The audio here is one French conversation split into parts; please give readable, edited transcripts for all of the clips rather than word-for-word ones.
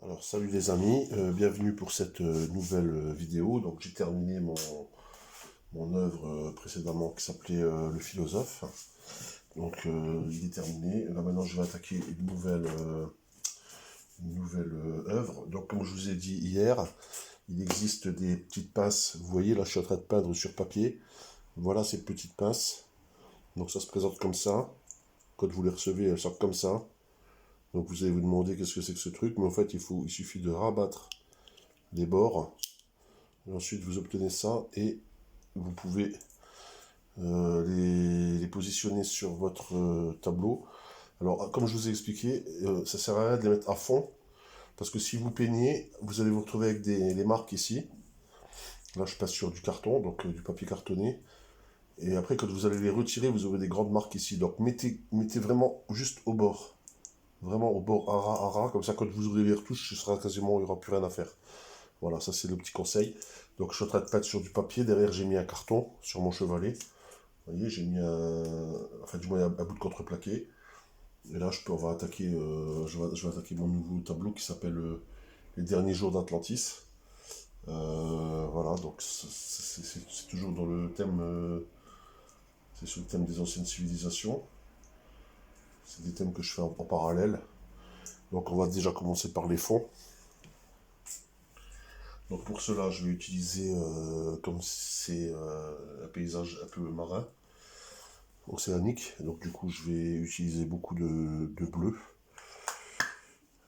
Alors salut les amis, bienvenue pour cette nouvelle vidéo. Donc j'ai terminé mon œuvre précédemment qui s'appelait Le Philosophe. Donc il est terminé. Là maintenant je vais attaquer une nouvelle œuvre. Donc comme je vous ai dit hier, il existe des petites pinces. Vous voyez là je suis en train de peindre sur papier. Voilà ces petites pinces. Donc ça se présente comme ça. Quand vous les recevez, elles sortent comme ça. Donc vous allez vous demander qu'est-ce que c'est que ce truc, mais en fait il suffit de rabattre les bords. Et ensuite vous obtenez ça et vous pouvez les positionner sur votre tableau. Alors comme je vous ai expliqué, ça sert à rien de les mettre à fond, parce que si vous peignez, vous allez vous retrouver avec des marques ici. Là je passe sur du carton, donc du papier cartonné. Et après quand vous allez les retirer, vous aurez des grandes marques ici. Donc mettez vraiment juste au bord. Vraiment au bord à ras, comme ça quand vous ouvrez les retouches, il n'y aura plus rien à faire. Voilà, ça c'est le petit conseil. Donc je suis en train de peindre sur du papier, derrière j'ai mis un carton sur mon chevalet. Vous voyez, j'ai mis du moins un bout de contreplaqué. Et là on va attaquer, je vais attaquer mon nouveau tableau qui s'appelle Les derniers jours d'Atlantis. Voilà, donc c'est toujours dans le thème, c'est sur le thème des anciennes civilisations. C'est des thèmes que je fais en parallèle. Donc on va déjà commencer par les fonds. Donc pour cela, je vais utiliser, comme c'est un paysage un peu marin, océanique, donc du coup je vais utiliser beaucoup de bleu.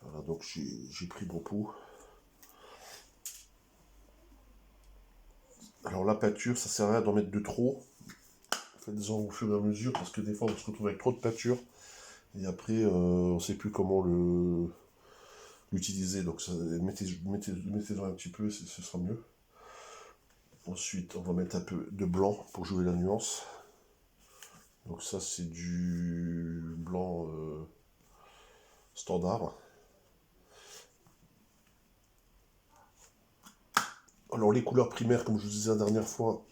Voilà, donc j'ai pris mon pot. Alors la peinture, ça sert à rien d'en mettre de trop. Faites-en au fur et à mesure, parce que des fois on se retrouve avec trop de peinture, et après on ne sait plus comment l'utiliser, donc mettez-en un petit peu, ce sera mieux. Ensuite, on va mettre un peu de blanc pour jouer la nuance. Donc ça, c'est du blanc standard. Alors les couleurs primaires, comme je vous disais la dernière fois,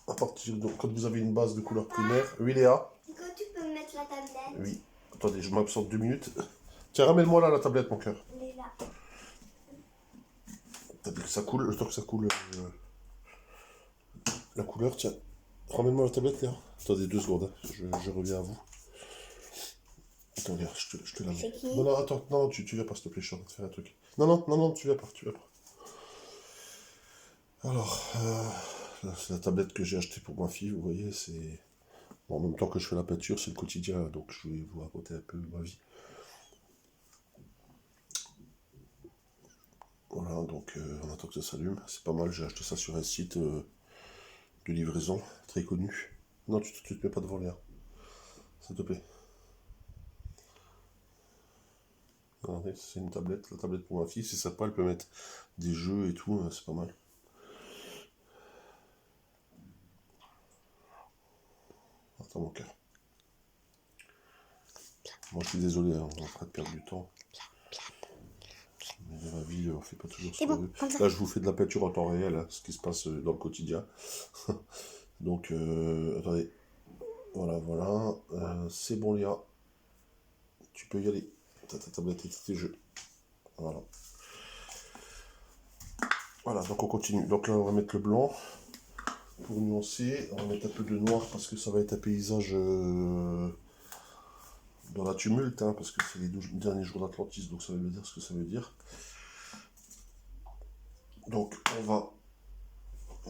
à partir de quand vous avez une base de couleurs primaires. Oui Léa? Quand tu peux mettre la tablette? Oui. Attendez, je m'absente 2 minutes. Tiens, ramène-moi là la tablette, mon cœur. Elle est là. T'as dit que ça coule, le temps que ça coule la couleur, tiens. Ramène-moi la tablette, Léa. Attendez 2 secondes, hein. Je reviens à vous. Attends, Léa, je te la mets. C'est qui? Non, non, attends, non, tu viens pas, s'il te plaît, je suis en train de faire un truc. Non, non, non, non, tu viens pas, tu viens pas. Alors, là, c'est la tablette que j'ai achetée pour ma fille, vous voyez, c'est... Bon, en même temps que je fais la peinture, c'est le quotidien, donc je vais vous raconter un peu ma vie. Voilà, donc on attend que ça s'allume, c'est pas mal, j'ai acheté ça sur un site de livraison très connu. Non, tu te mets pas devant l'air, s'il te plaît. Regardez, c'est une tablette, la tablette pour ma fille, c'est sympa, elle peut mettre des jeux et tout, c'est pas mal. Attends mon cœur. Moi je suis désolé, hein, on est en train de perdre du temps. Mais dans la vie, on fait pas toujours ce qu'on veut. Là je vous fais de la peinture en temps réel, hein, ce qui se passe dans le quotidien. Donc, attendez. Voilà, voilà. C'est bon, Léa. Tu peux y aller. Ta tablette et tes jeux. Voilà. Voilà, donc on continue. Donc là, on va mettre le blanc pour nuancer. On va mettre un peu de noir parce que ça va être un paysage dans la tumulte, hein, parce que c'est les derniers jours d'Atlantis, donc ça veut dire ce que ça veut dire. Donc, on va...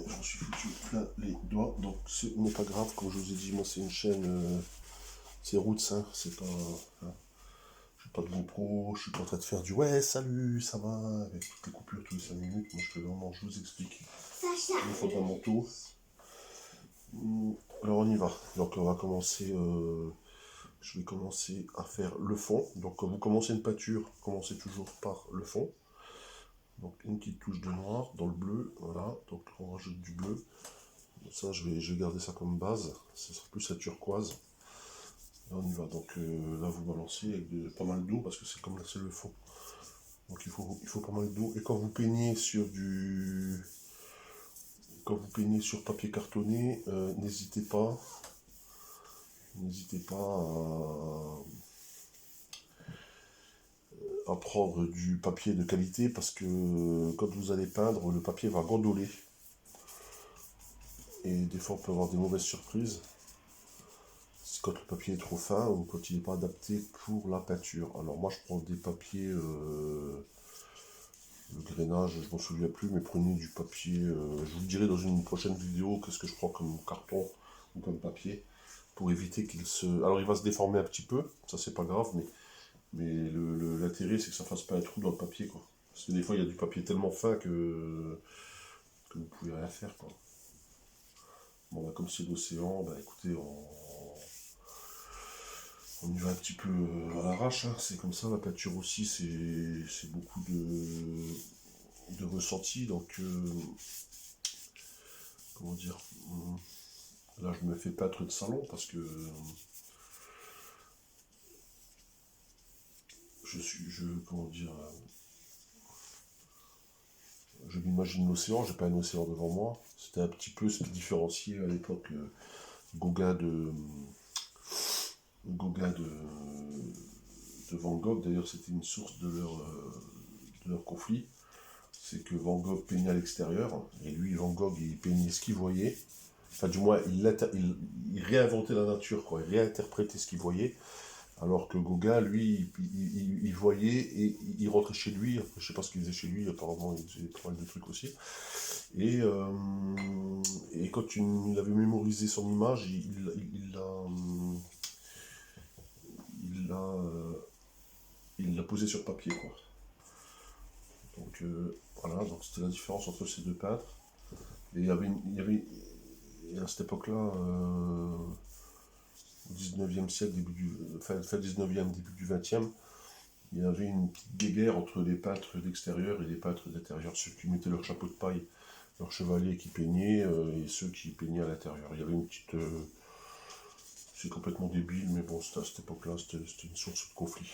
J'en suis foutu plein les doigts, donc ce n'est pas grave. Comme je vous ai dit, moi, c'est une chaîne... c'est Roots, hein, c'est pas... Hein. Pas de GoPro, je suis pas en train de faire du ouais salut, ça va, avec toutes les coupures tous les 5 minutes, moi je fais vraiment, je vous explique les fondamentaux. Alors on y va, donc on va commencer, je vais commencer à faire le fond, donc quand vous commencez une peinture, commencez toujours par le fond, donc une petite touche de noir dans le bleu, voilà, donc on rajoute du bleu, ça je vais garder ça comme base, ce sera plus la turquoise. Là on y va, donc là vous balancez avec pas mal d'eau parce que c'est comme là c'est le fond. Donc il faut pas mal d'eau. Et quand vous peignez sur papier cartonné, n'hésitez pas à prendre du papier de qualité parce que quand vous allez peindre, le papier va gondoler. Et des fois, on peut avoir des mauvaises surprises. C'est quand le papier est trop fin ou quand il n'est pas adapté pour la peinture. Alors moi, je prends des papiers, le grainage, je m'en souviens plus, mais prenez du papier. Je vous le dirai dans une prochaine vidéo qu'est-ce que je prends comme carton ou comme papier pour éviter qu'il se. Alors il va se déformer un petit peu, ça c'est pas grave, mais l'intérêt c'est que ça fasse pas un trou dans le papier quoi. Parce que des fois il y a du papier tellement fin que vous pouvez rien faire quoi. Bon bah, comme c'est l'océan, bah écoutez, on y va un petit peu à l'arrache, hein. C'est comme ça, la peinture aussi c'est beaucoup de ressenti, donc comment dire, là je me fais peintre de salon parce que comment dire, je m'imagine l'océan, j'ai pas un océan devant moi. C'était un petit peu ce qui différenciait à l'époque Gauguin de Gauguin de Van Gogh. D'ailleurs, c'était une source de leur conflit. C'est que Van Gogh peignait à l'extérieur, et lui, Van Gogh, il peignait ce qu'il voyait. Enfin, du moins, il réinventait la nature, quoi. Il réinterprétait ce qu'il voyait. Alors que Gauguin, lui, il voyait et il rentrait chez lui. Après, je sais pas ce qu'il faisait chez lui, apparemment, il faisait pas mal de trucs aussi. Et, quand il avait mémorisé son image, il l'a posé sur papier, quoi. Donc voilà, donc c'était la différence entre ces deux peintres. Et et à cette époque-là, au 19e siècle, fin 19e, début du 20e, il y avait une petite guéguerre entre les peintres d'extérieur et les peintres d'intérieur, ceux qui mettaient leur chapeau de paille, leur chevalier qui peignait, et ceux qui peignaient à l'intérieur. Il y avait une petite. C'est complètement débile, mais bon, à cette époque-là, c'était une source de conflit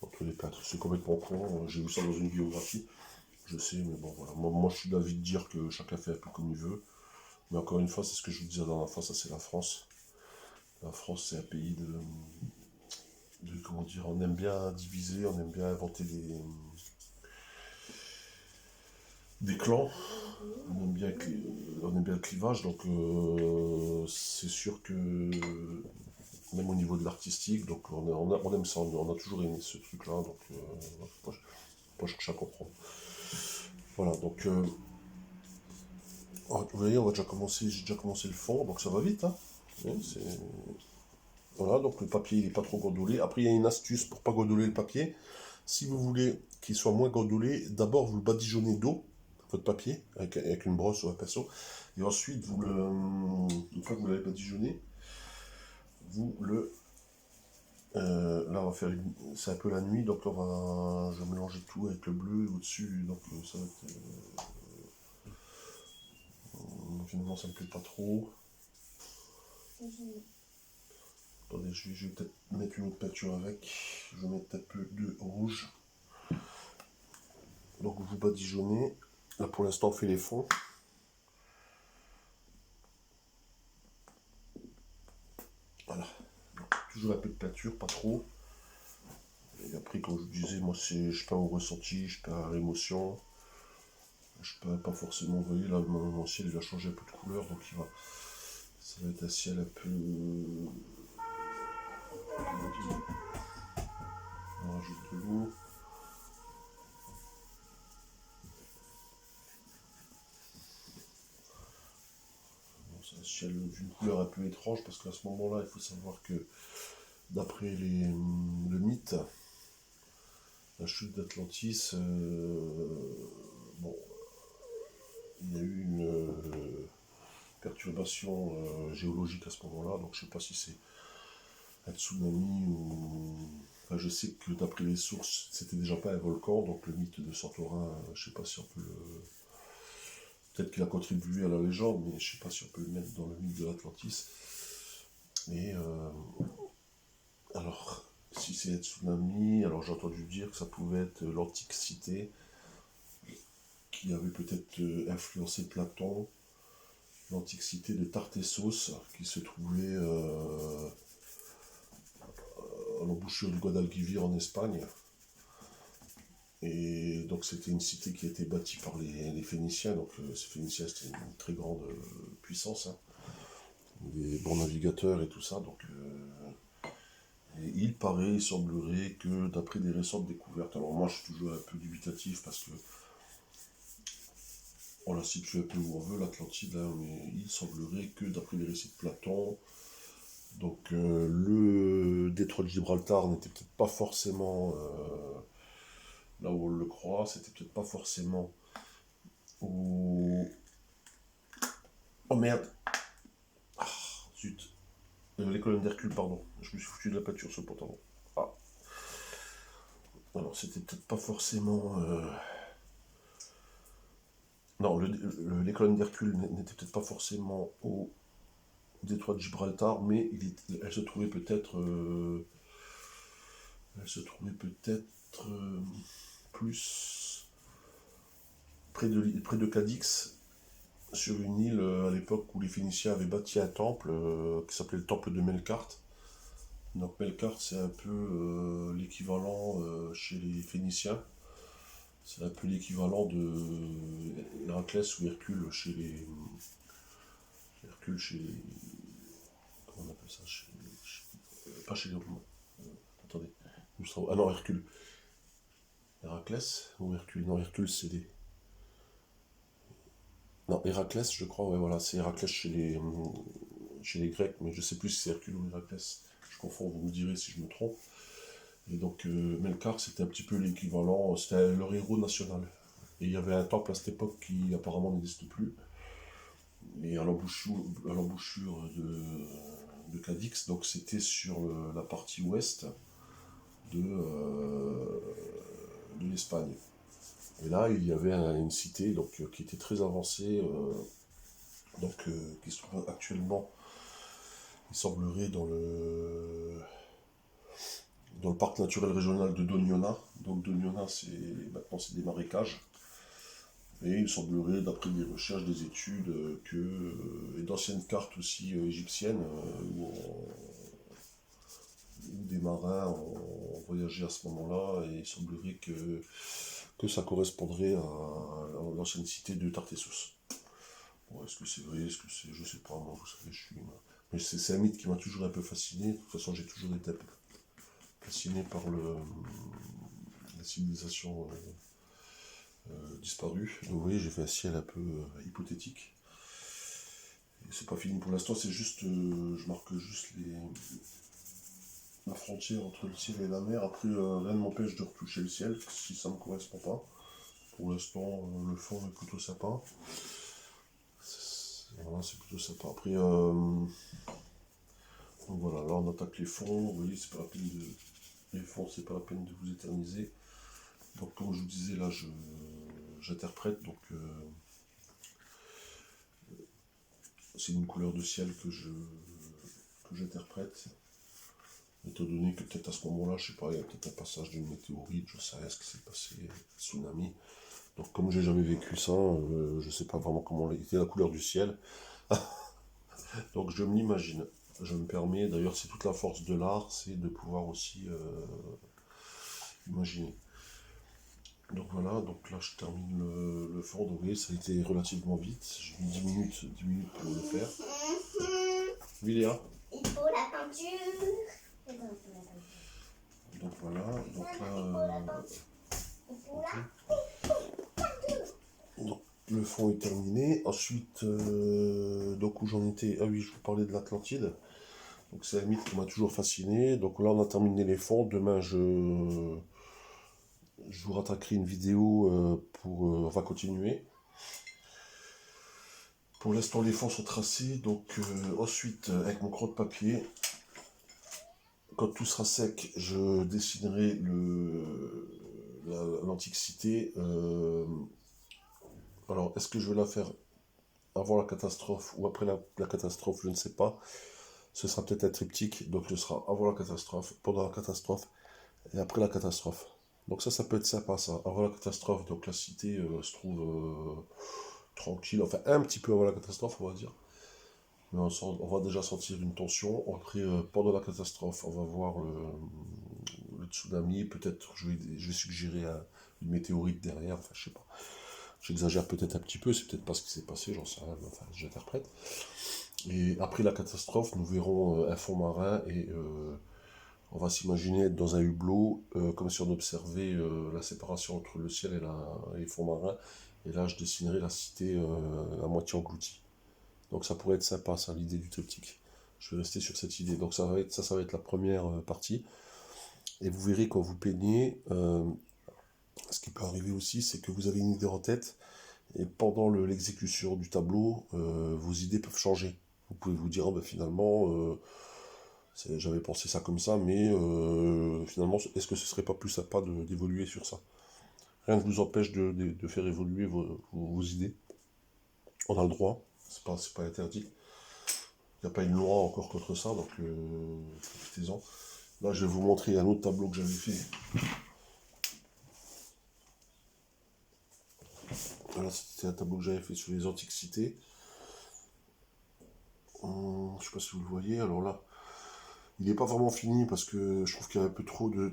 entre les peintres. C'est complètement con, j'ai vu ça dans une biographie, je sais, mais bon, voilà. Moi, je suis d'avis de dire que chacun fait un peu comme il veut. Mais encore une fois, c'est ce que je vous disais dans la fois, ça c'est la France. La France, c'est un pays comment dire, on aime bien diviser, on aime bien inventer des clans, on aime bien le clivage, donc c'est sûr que même au niveau de l'artistique, donc on aime ça, on a toujours aimé ce truc-là, donc pas chercher à comprendre. Voilà, donc vous voyez, j'ai déjà commencé le fond, donc ça va vite, hein. Voilà, donc le papier il n'est pas trop gondolé. Après, il y a une astuce pour pas gondoler le papier. Si vous voulez qu'il soit moins gondolé, d'abord vous le badigeonnez d'eau, votre papier, avec une brosse ou un pinceau. Et ensuite, une fois que vous l'avez badigeonné, vous le. Là, on va faire c'est un peu la nuit, donc je vais mélanger tout avec le bleu au-dessus. Donc ça va être. Finalement, ça me plaît pas trop. Attendez, je vais peut-être mettre une autre peinture avec. Je vais mettre un peu de rouge. Donc vous badigeonnez. Là pour l'instant on fait les fonds. Voilà. Donc, toujours un peu de peinture, pas trop. Et après, comme je vous disais, moi je peins au ressenti, je peins à l'émotion. Je peins pas forcément, vous voyez là mon ciel il a changé un peu de couleur, donc ça va être un ciel un peu. On rajoute de l'eau. C'est un ciel d'une couleur un peu étrange parce qu'à ce moment-là, il faut savoir que d'après le mythe, la chute d'Atlantis, bon, il y a eu une perturbation géologique à ce moment-là, donc je ne sais pas si c'est un tsunami ou. Enfin, je sais que d'après les sources, c'était déjà pas un volcan, donc le mythe de Santorin, je ne sais pas si on peut le. Peut-être qu'il a contribué à la légende, mais je ne sais pas si on peut le mettre dans le mythe de l'Atlantis. Et alors, si c'est un tsunami, alors j'ai entendu dire que ça pouvait être l'antique cité qui avait peut-être influencé Platon, l'antique cité de Tartessos qui se trouvait à l'embouchure du Guadalquivir en Espagne. Et donc c'était une cité qui a été bâtie par les Phéniciens. Donc ces Phéniciens, c'était une très grande puissance, hein. Des bons navigateurs et tout ça. Donc et il paraît, il semblerait que d'après des récentes découvertes, alors moi je suis toujours un peu dubitatif parce que on la situe un peu où on veut, l'Atlantide, hein, mais il semblerait que d'après les récits de Platon, donc le détroit de Gibraltar n'était peut-être pas forcément là où on le croit, c'était peut-être pas forcément au... Oh merde. Zut. Les colonnes d'Hercule, pardon. Je me suis foutu de la peinture sur le pantalon. Ah. Alors c'était peut-être pas forcément... Non, les colonnes d'Hercule n'étaient peut-être pas forcément au détroit de Gibraltar, mais elles se trouvaient peut-être... elles se trouvaient peut-être plus près de Cadix, sur une île à l'époque où les Phéniciens avaient bâti un temple qui s'appelait le temple de Melkart. Donc Melkart, c'est un peu l'équivalent chez les Phéniciens. C'est un peu l'équivalent de Héraclès ou Hercule chez les... Hercule chez les... Comment on appelle ça pas chez les Romains. Attendez. Ah non, Hercule. Héraclès ou Hercule? Non, Hercule, c'est les... Non, Héraclès, je crois, ouais, voilà, c'est Héraclès chez les Grecs, mais je sais plus si c'est Hercule ou Héraclès. Je confonds, vous me direz si je me trompe. Et donc, Melkart, c'était un petit peu l'équivalent, c'était leur héros national. Et il y avait un temple à cette époque qui apparemment n'existe plus. Et à l'embouchure de Cadix, donc c'était sur la partie ouest de l'Espagne. Et là, il y avait une cité donc, qui était très avancée, qui se trouve actuellement, il semblerait, dans le parc naturel régional de Doñana. Donc Doñana, maintenant c'est des marécages. Et il semblerait, d'après des recherches, des études, et d'anciennes cartes aussi égyptiennes, où des marins ont voyagé à ce moment-là, et il semblerait que ça correspondrait à l'ancienne cité de Tartessos. Bon, est-ce que c'est vrai, est-ce que c'est... Je sais pas, moi, vous savez, je suis... Mais c'est un mythe qui m'a toujours un peu fasciné. De toute façon, j'ai toujours été un peu fasciné par la civilisation disparue. Donc, vous voyez, j'ai fait un ciel un peu hypothétique. Et c'est pas fini pour l'instant, c'est juste... je marque juste la frontière entre le ciel et la mer. Après, rien ne m'empêche de retoucher le ciel si ça ne me correspond pas. Pour l'instant, le fond est plutôt sympa. Voilà, c'est plutôt sympa. Après, donc voilà, là on attaque les fonds. Vous voyez, c'est pas la peine de... Les fonds, c'est pas la peine de vous éterniser. Donc, comme je vous disais, là, j'interprète. Donc, c'est une couleur de ciel que j'interprète. Étant donné que peut-être à ce moment-là, je sais pas, il y a peut-être un passage d'une météorite, je sais rien ce qui s'est passé, tsunami. Donc comme j'ai jamais vécu ça, je sais pas vraiment comment était la couleur du ciel. Donc je me l'imagine. Je me permets, d'ailleurs c'est toute la force de l'art, c'est de pouvoir aussi imaginer. Donc voilà, donc là je termine le fond, donc vous voyez, ça a été relativement vite. J'ai mis 10 minutes pour le faire. Oui Léa? Il faut la peinture. Donc voilà, donc là... Donc, le fond est terminé. Ensuite, donc où j'en étais... Ah oui, je vous parlais de l'Atlantide. Donc c'est un mythe qui m'a toujours fasciné. Donc là on a terminé les fonds. Demain je vous rattaquerai une vidéo on va continuer. Pour l'instant les fonds sont tracés. Donc ensuite avec mon crotte-papier, quand tout sera sec, je dessinerai l'antique cité. Alors est-ce que je vais la faire avant la catastrophe ou après la catastrophe, je ne sais pas. Ce sera peut-être un triptyque, donc ce sera avant la catastrophe, pendant la catastrophe et après la catastrophe. Donc ça peut être sympa ça. Avant la catastrophe, donc la cité se trouve tranquille, enfin un petit peu avant la catastrophe on va dire. Mais on va déjà sentir une tension. Après, pendant la catastrophe, on va voir le tsunami, peut-être je vais suggérer une météorite derrière, enfin je sais pas. J'exagère peut-être un petit peu, c'est peut-être pas ce qui s'est passé, j'en sais rien, mais enfin j'interprète. Et après la catastrophe, nous verrons un fond marin et on va s'imaginer être dans un hublot, comme si on observait la séparation entre le ciel et les fonds marins. Et là, je dessinerai la cité à moitié engloutie. Donc ça pourrait être sympa, ça, l'idée du triptyque. Je vais rester sur cette idée. Donc ça va être la première partie. Et vous verrez quand vous peignez, ce qui peut arriver aussi, c'est que vous avez une idée en tête, et pendant l'exécution du tableau, vos idées peuvent changer. Vous pouvez vous dire, oh, ben, finalement, j'avais pensé ça comme ça, mais finalement, est-ce que ce serait pas plus sympa d'évoluer sur ça? Rien ne vous empêche de faire évoluer vos idées. On a le droit, c'est pas interdit. Il n'y a pas une loi encore contre ça, donc profitez-en. Là, je vais vous montrer un autre tableau que j'avais fait. Voilà, c'était un tableau que j'avais fait sur les antiques cités. Je ne sais pas si vous le voyez. Alors là, il n'est pas vraiment fini parce que je trouve qu'il y a un peu trop de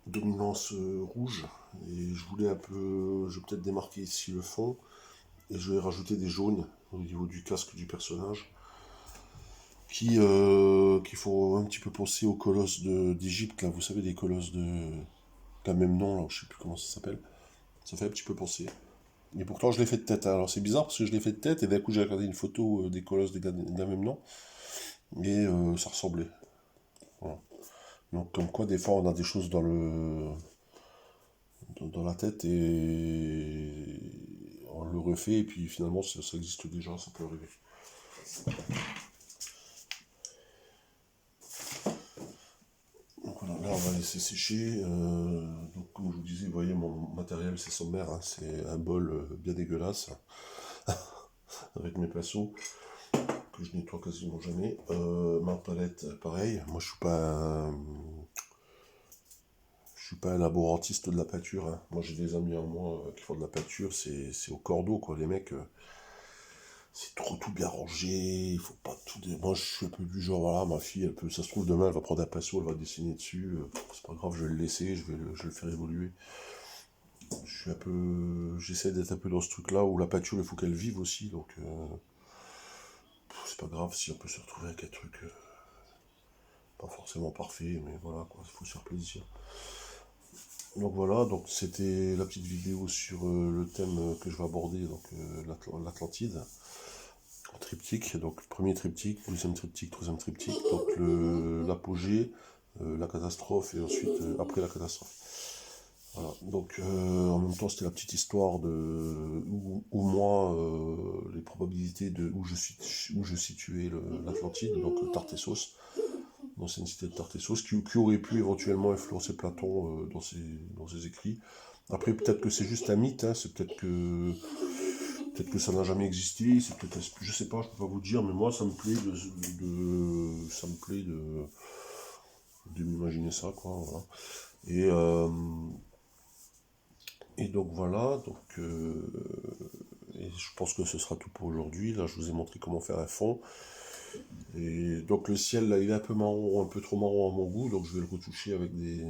dominance rouge. Et je voulais je vais peut-être démarquer ici le fond. Et je vais rajouter des jaunes au niveau du casque du personnage. Qui font un petit peu penser aux colosses d'Égypte, là, vous savez, des colosses d'un même nom, là, je sais plus comment ça s'appelle. Ça fait un petit peu penser. Et pourtant, je l'ai fait de tête. Hein. Alors, c'est bizarre parce que je l'ai fait de tête et d'un coup, j'ai regardé une photo des colosses d'un même nom et ça ressemblait. Voilà. Donc, comme quoi, des fois, on a des choses dans la tête et on le refait et puis finalement, ça existe déjà, ça peut arriver. Donc voilà, là on va laisser sécher. Donc comme je vous disais, vous voyez mon matériel c'est sommaire, hein, c'est un bol bien dégueulasse avec mes pinceaux que je nettoie quasiment jamais. Ma palette pareil, moi je suis pas un laborantiste de la peinture. Hein. Moi j'ai des amis à moi qui font de la peinture, c'est au cordeau quoi, les mecs. C'est trop tout bien rangé, il faut pas tout. Moi je suis un peu du genre, voilà, ma fille, ça se trouve demain elle va prendre un pinceau, elle va dessiner dessus, c'est pas grave, je vais le laisser, je vais le faire évoluer. Je suis un peu. J'essaie d'être un peu dans ce truc-là où la peinture il faut qu'elle vive aussi, donc c'est pas grave si on peut se retrouver avec un truc pas forcément parfait, mais voilà quoi, il faut se faire plaisir. Donc voilà, donc c'était la petite vidéo sur le thème que je vais aborder, donc l'Atlantide. Triptyque, donc premier triptyque, deuxième triptyque, troisième triptyque, donc l'apogée, la catastrophe et ensuite après la catastrophe. Voilà. Donc en même temps c'était la petite histoire de où moi les probabilités de où je situais l'Atlantide, donc Tartessos, l'ancienne cité de Tartessos, qui aurait pu éventuellement influencer Platon dans ses écrits. Après peut-être que c'est juste un mythe, hein, c'est peut-être que ça n'a jamais existé, c'est peut-être, je sais pas, je peux pas vous dire, mais moi ça me plaît ça me plaît de m'imaginer ça, quoi, voilà. Et donc voilà, et je pense que ce sera tout pour aujourd'hui. Là, je vous ai montré comment faire un fond. Et donc le ciel, là, il est un peu marron, un peu trop marron à mon goût, donc je vais le retoucher avec je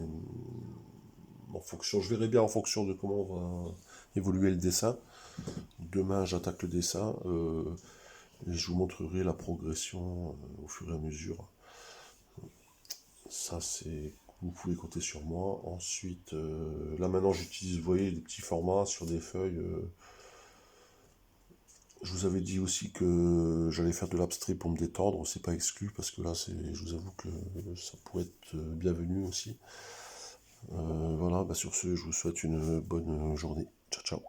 verrai bien en fonction de comment on va évoluer le dessin. Demain, j'attaque le dessin et je vous montrerai la progression au fur et à mesure. Ça, vous pouvez compter sur moi. Ensuite, là maintenant, j'utilise, vous voyez, des petits formats sur des feuilles. Je vous avais dit aussi que j'allais faire de l'abstrait pour me détendre. C'est pas exclu parce que là, je vous avoue que ça pourrait être bienvenu aussi. Voilà, bah sur ce, je vous souhaite une bonne journée. Ciao, ciao.